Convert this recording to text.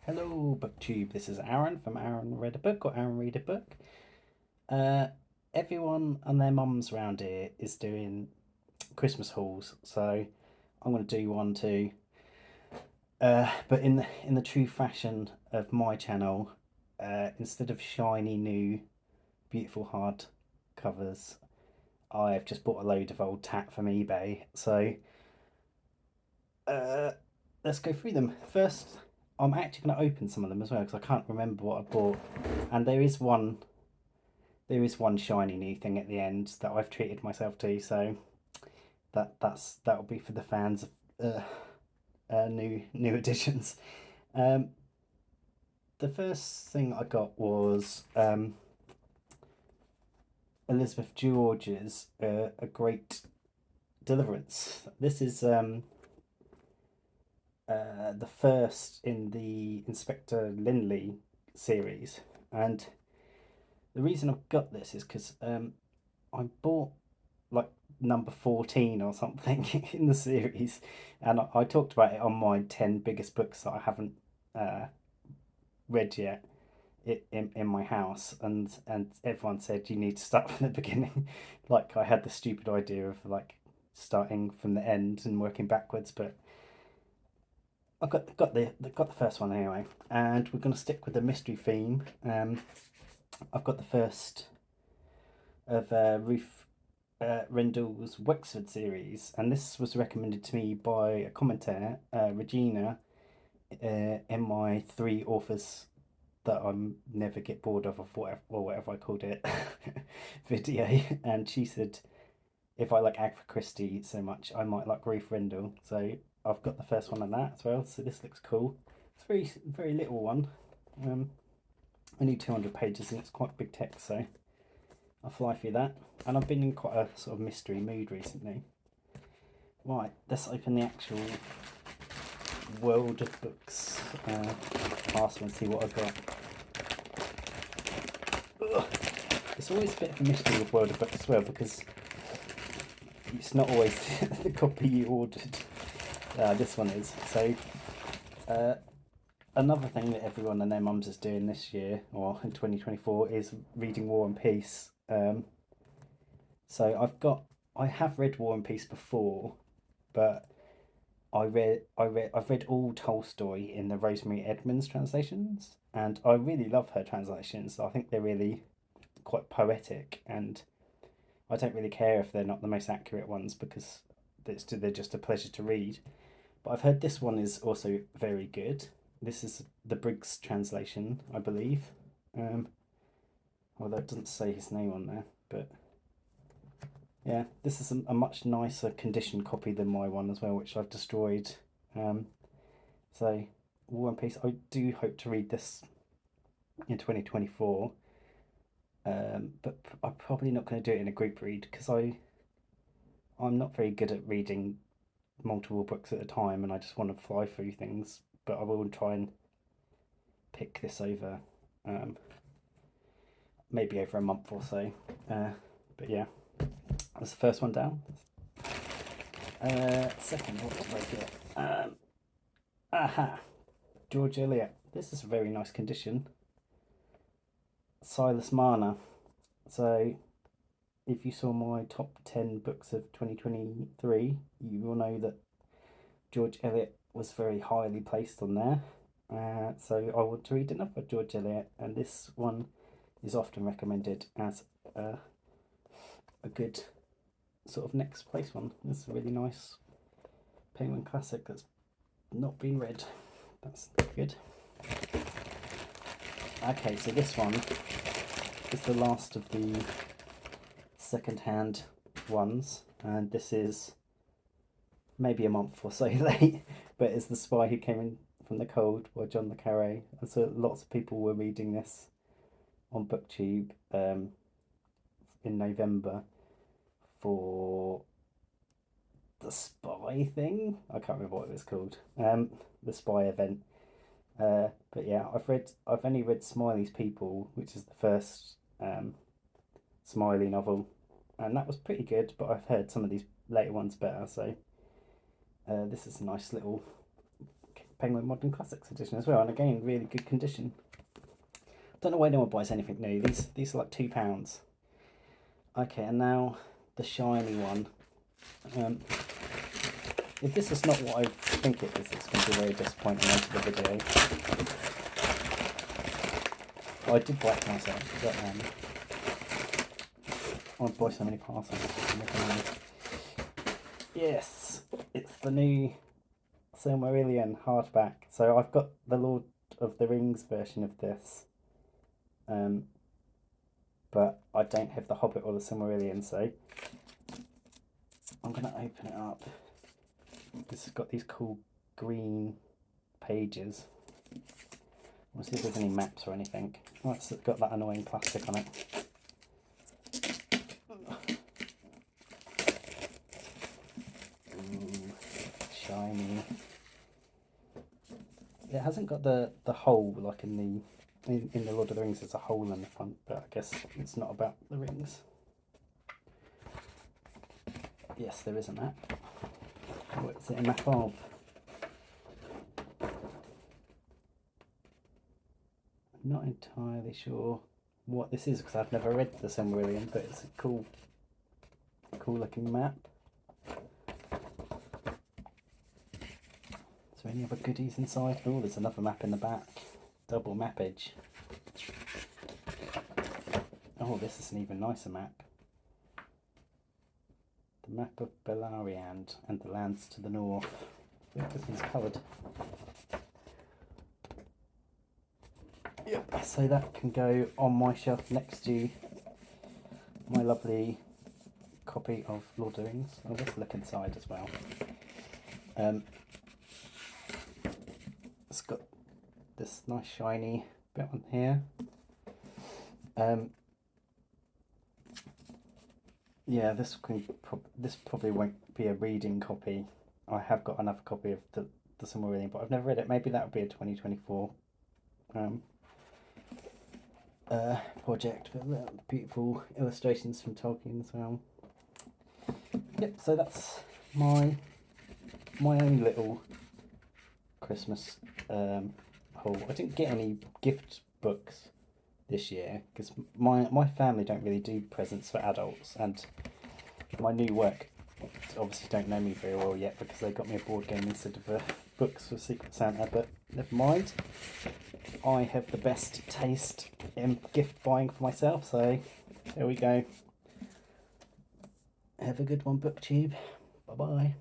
Hello, BookTube. This is Aaron from Aaron Read a Book or Aaron Read a Book. Uh, Everyone and their mums around here is doing Christmas hauls, so I'm going to do one too. But in the true fashion of my channel, instead of shiny new beautiful hard covers, I've just bought a load of old tat from eBay. So uh, let's go through them first. I'm actually going to open some of them as well because I can't remember what I bought, and there is one shiny new thing at the end that I've treated myself to, so that'll be for the fans of new additions. Um, the first thing I got was Elizabeth George's A Great Deliverance. This is the first in the Inspector Lynley series, and the reason I've got this is because I bought like number 14 or something in the series, and I talked about it on my 10 biggest books that I haven't uh, read yet in my house, and everyone said you need to start from the beginning. Like I had the stupid idea of like starting from the end and working backwards, but I got the first one anyway, and we're going to stick with the mystery theme. I've got the first of Ruth Rendell's Wexford series, and this was recommended to me by a commentator, Regina, in my three authors that I never get bored of whatever I called it video, and she said if I like Agatha Christie so much, I might like Ruth Rendell. So I've got the first one of that as well. So this looks cool. It's a very little one, um, only 200 pages, and it's quite big text, so I'll fly through that. And I've been in quite a sort of mystery mood recently. Right, let's open the actual world of books parcel and see what I've got. Ugh. It's always a bit of a mystery with world of books as well, because it's not always the copy you ordered. This one is. So another thing that everyone and their mums is doing this year, or in 2024, is reading War and Peace. So I have read War and Peace before, but I've read all Tolstoy in the Rosemary Edmonds translations, and I really love her translations. I think they're really quite poetic, and I don't really care if they're not the most accurate ones because they're just a pleasure to read. But I've heard this one is also very good. This is the Briggs translation, I believe. Although it doesn't say his name on there, but yeah, this is a much nicer condition copy than my one as well, which I've destroyed. So War and Peace, I do hope to read this in 2024. But I'm probably not going to do it in a group read because I'm not very good at reading multiple books at a time, and I just want to fly through things. But I will try and pick this over, um, maybe over a month or so. But yeah, that's the first one down. Second, what have I got? Aha, George Eliot. This is a very nice condition. Silas Marner. So, if you saw my top 10 books of 2023, you will know that George Eliot was very highly placed on there. So I want to read another George Eliot, and this one is often recommended as a good sort of next place one. It's a really nice Penguin classic that's not been read. That's good. Okay, so this one is the last of the second-hand ones, and this is maybe a month or so late, but it's The Spy Who Came In From the Cold by John le Carré. And so lots of people were reading this on BookTube in November for the spy thing. I can't remember what it was called. The spy event. But yeah, I've only read Smiley's People, which is the first Smiley novel, and that was pretty good. But I've heard some of these later ones better. So this is a nice little Penguin Modern Classics edition as well, and again, really good condition. Don't know why no one buys anything new. These are like £2. Okay, and now the shiny one. If this is not what I think it is, it's going to be very disappointing after the video. I did buy it myself, but I bought so many parcels. Yes, it's the new Silmarillion hardback. So I've got the Lord of the Rings version of this, but I don't have the Hobbit or the Silmarillion, so I'm going to open it up. This has got these cool green pages. We'll see if there's any maps or anything. Oh, it's got that annoying plastic on it. Ooh, shiny. It hasn't got the hole like in the Lord of the Rings. There's a hole in the front, but I guess it's not about the rings. Yes, there is a map. What's it a map of? I'm not entirely sure what this is because I've never read the Silmarillion, but it's a cool looking map. Is there any other goodies inside? Oh, there's another map in the back. Double mappage. Oh, this is an even nicer map. The map of Beleriand and the lands to the north. Everything's coloured. Yep, so that can go on my shelf next to my lovely copy of Lord of the Rings. I'll just look inside as well. It's got this nice shiny bit on here. Yeah, this probably won't be a reading copy. I have got another copy of the Silmarillion, but I've never read it. Maybe that would be a 2024 project. But beautiful illustrations from Tolkien as well. Yep. So that's my own little Christmas haul. I didn't get any gift books this year because my family don't really do presents for adults, and my new work obviously don't know me very well yet because they got me a board game instead of books for Secret Santa, but never mind. I have the best taste in gift buying for myself, so there we go. Have a good one, BookTube. Bye bye.